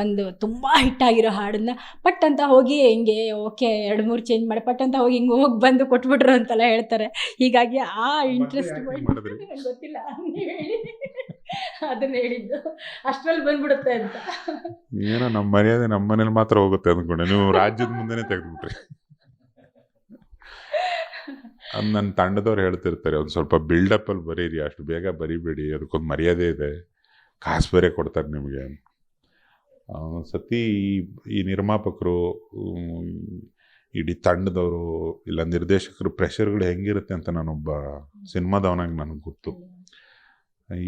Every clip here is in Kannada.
ಒಂದು ತುಂಬ ಹಿಟ್ಟಾಗಿರೋ ಹಾಡನ್ನ ಪಟ್ ಅಂತ ಹೋಗಿ ಹಿಂಗೆ ಓಕೆ 2-3 ಚೇಂಜ್ ಮಾಡಿ ಪಟ್ ಅಂತ ಹೋಗಿ ಹಿಂಗೆ ಹೋಗಿ ಬಂದು ಕೊಟ್ಬಿಟ್ರು ಅಂತೆಲ್ಲ ಹೇಳ್ತಾರೆ. ಹೀಗಾಗಿ ಆ ಇಂಟ್ರೆಸ್ಟ್ ಗೊತ್ತಿಲ್ಲ, ನೀವು ಹೇಳಿ ಅದನ್ನ ಹೇಳಿದ್ದು ಅಷ್ಟರಲ್ಲಿ ಬಂದ್ಬಿಡುತ್ತೆ ಅಂತ. ಏನೋ ನಮ್ಮ ಮರ್ಯಾದೆ ನಮ್ಮ ಮನೇಲಿ ಮಾತ್ರ ಹೋಗುತ್ತೆ ಅಂದ್ಕೊಂಡೆ, ನೀವು ರಾಜ್ಯದ ಮುಂದೆನೇ ತೆಗೆದ್ಬಿಟ್ರಿ. ಅದು ನನ್ನ ತಂಡದವ್ರು ಹೇಳ್ತಿರ್ತಾರೆ, ಒಂದು ಸ್ವಲ್ಪ ಬಿಲ್ಡಪ್ಪಲ್ಲಿ ಬರೀರಿ, ಅಷ್ಟು ಬೇಗ ಬರೀಬೇಡಿ, ಅದಕ್ಕೊಂದು ಮರ್ಯಾದೆ ಇದೆ, ಕಾಸು ಬೇರೆ ಕೊಡ್ತಾರೆ ನಿಮಗೆ. ಸತಿ ಈ ನಿರ್ಮಾಪಕರು, ಇಡೀ ತಂಡದವರು, ಇಲ್ಲ ನಿರ್ದೇಶಕರು ಪ್ರೆಷರ್ಗಳು ಹೆಂಗಿರುತ್ತೆ ಅಂತ ನಾನೊಬ್ಬ ಸಿನಿಮಾದವನಾಗಿ ನನಗೆ ಗೊತ್ತು.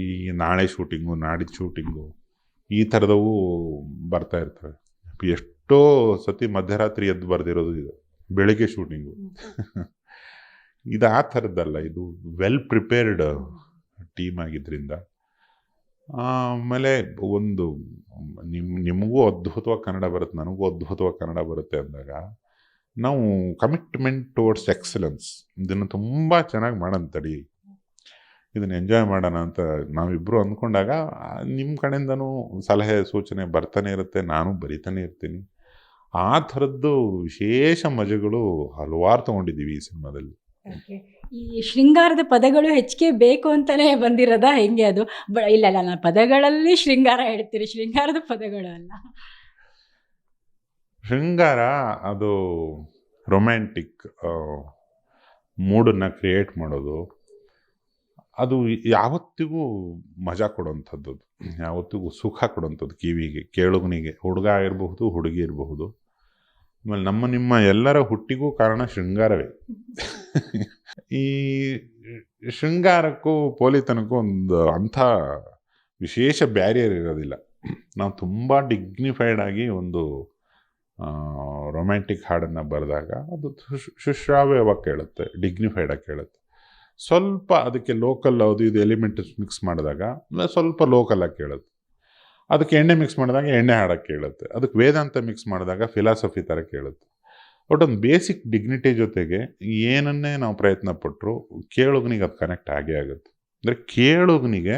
ಈ ನಾಳೆ ಶೂಟಿಂಗು, ನಾಡಿದ್ದು ಶೂಟಿಂಗು, ಈ ಥರದವು ಬರ್ತಾ ಇರ್ತವೆ. ಎಷ್ಟೋ ಸತಿ ಮಧ್ಯರಾತ್ರಿ ಎದ್ದು ಬರ್ದಿರೋದು ಇದು, ಬೆಳಿಗ್ಗೆ ಶೂಟಿಂಗು. ಇದು ಆ ಥರದ್ದಲ್ಲ, ಇದು ವೆಲ್ ಪ್ರಿಪೇರ್ಡ್ ಟೀಮ್ ಆಗಿದ್ದರಿಂದ. ಆಮೇಲೆ ಒಂದು ನಿಮಗೂ ಅದ್ಭುತವಾಗಿ ಕನ್ನಡ ಬರುತ್ತೆ, ನನಗೂ ಅದ್ಭುತವಾಗಿ ಕನ್ನಡ ಬರುತ್ತೆ ಅಂದಾಗ ನಾವು ಕಮಿಟ್ಮೆಂಟ್ ಟುವರ್ಡ್ಸ್ ಎಕ್ಸಲೆನ್ಸ್, ಇದನ್ನು ತುಂಬ ಚೆನ್ನಾಗಿ ಮಾಡೋಣ, ತಡಿ ಇದನ್ನು ಎಂಜಾಯ್ ಮಾಡೋಣ ಅಂತ ನಾವಿಬ್ಬರು ಅಂದ್ಕೊಂಡಾಗ ನಿಮ್ಮ ಕಡೆಯಿಂದನೂ ಸಲಹೆ ಸೂಚನೆ ಬರ್ತಾನೆ ಇರುತ್ತೆ, ನಾನು ಬರಿತಾನೆ ಇರ್ತೀನಿ. ಆ ಥರದ್ದು ವಿಶೇಷ ಮಜಗಳು ಹಲವಾರು ತೊಗೊಂಡಿದ್ದೀವಿ ಈ ಸಿನಿಮಾದಲ್ಲಿ. ಈ ಶೃಂಗಾರದ ಪದಗಳು ಹೆಚ್ಚಿಗೆ ಬೇಕು ಅಂತಲೇ ಬಂದಿರೋದಾ ಹೆಂಗೆ ಅದು? ಇಲ್ಲ ನಾನು ಪದಗಳಲ್ಲಿ ಶೃಂಗಾರ ಹೇಳ್ತೀರಿ, ಶೃಂಗಾರದ ಪದಗಳು ಅಲ್ಲ. ಶೃಂಗಾರ ಅದು ರೊಮ್ಯಾಂಟಿಕ್ ಮೂಡನ್ನು ಕ್ರಿಯೇಟ್ ಮಾಡೋದು, ಅದು ಯಾವತ್ತಿಗೂ ಮಜಾ ಕೊಡೋವಂಥದ್ದು, ಯಾವತ್ತಿಗೂ ಸುಖ ಕೊಡೋವಂಥದ್ದು ಕಿವಿಗೆ, ಕೇಳುಗನಿಗೆ. ಹುಡುಗ ಇರಬಹುದು, ಹುಡುಗಿ ಇರಬಹುದು. ಆಮೇಲೆ ನಮ್ಮ ನಿಮ್ಮ ಎಲ್ಲರ ಹುಟ್ಟಿಗೂ ಕಾರಣ ಶೃಂಗಾರವೇ. ಈ ಶೃಂಗಾರಕ್ಕೂ ಪೋಲಿತನಕ್ಕೂ ಒಂದು ಅಂಥ ವಿಶೇಷ ಬ್ಯಾರಿಯರ್ ಇರೋದಿಲ್ಲ. ನಾವು ತುಂಬ ಡಿಗ್ನಿಫೈಡ್ ಆಗಿ ಒಂದು ರೊಮ್ಯಾಂಟಿಕ್ ಹಾಡನ್ನು ಬರೆದಾಗ ಅದು ಶುಶ್ರಾವ್ಯವಾಗಿ ಕೇಳುತ್ತೆ, ಡಿಗ್ನಿಫೈಡಾಗಿ ಕೇಳುತ್ತೆ. ಸ್ವಲ್ಪ ಅದಕ್ಕೆ ಲೋಕಲ್ ಅದು ಇದು ಎಲಿಮೆಂಟ್ಸ್ ಮಿಕ್ಸ್ ಮಾಡಿದಾಗ ಸ್ವಲ್ಪ ಲೋಕಲಾಗಿ ಕೇಳುತ್ತೆ. ಅದಕ್ಕೆ ಎಣ್ಣೆ ಮಿಕ್ಸ್ ಮಾಡಿದಾಗ ಎಣ್ಣೆ ಹಾಡೋಕ್ಕೆ ಕೇಳುತ್ತೆ. ಅದಕ್ಕೆ ವೇದಾಂತ ಮಿಕ್ಸ್ ಮಾಡಿದಾಗ ಫಿಲಾಸಫಿ ಥರ ಕೇಳುತ್ತೆ. ಒಟ್ಟೊಂದು ಬೇಸಿಕ್ ಡಿಗ್ನಿಟಿ ಜೊತೆಗೆ ಏನನ್ನೇ ನಾವು ಪ್ರಯತ್ನ ಪಟ್ಟರು ಕೇಳುಗನಿಗೆ ಅದು ಕನೆಕ್ಟ್ ಆಗೇ ಆಗುತ್ತೆ. ಅಂದರೆ ಕೇಳುಗನಿಗೆ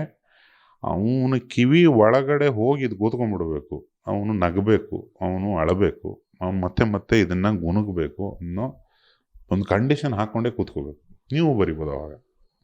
ಅವನ ಕಿವಿ ಒಳಗಡೆ ಹೋಗಿ ಇದು ಕೂತ್ಕೊಂಡ್ಬಿಡ್ಬೇಕು, ಅವನು ನಗಬೇಕು, ಅವನು ಅಳಬೇಕು, ಅವನು ಮತ್ತೆ ಮತ್ತೆ ಇದನ್ನು ಗುನುಗಬೇಕು ಅನ್ನೋ ಒಂದು ಕಂಡೀಷನ್ ಹಾಕ್ಕೊಂಡೇ ಕೂತ್ಕೋಬೇಕು. ನೀವು ಬರಿಬೋದು ಅವಾಗ.